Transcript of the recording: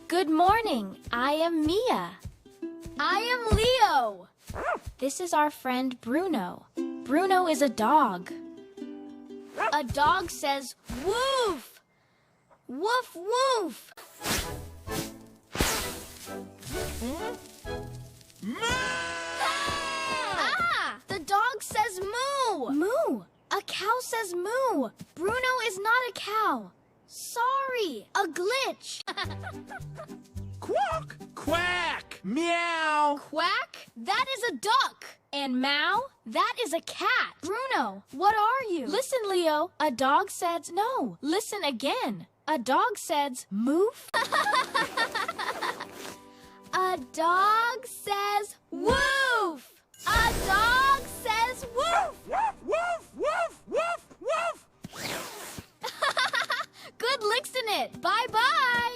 Good morning. I am Mia. I am Leo. This is our friend Bruno. Bruno is a dog. A dog says woof. Woof, woof. Ah! The dog says moo. Moo. A cow says moo. Bruno is not a cow. Sorry, a glitch. Quack! Quack! Meow! Quack? That is a duck. And Mao? That is a cat. Bruno, what are you? Listen, Leo. A dog says no. Listen again. A dog says moof. A dog says woof. A dog says woof. Woof! Woof! Woof! Woof! Woof! Good licks in it. Bye-bye.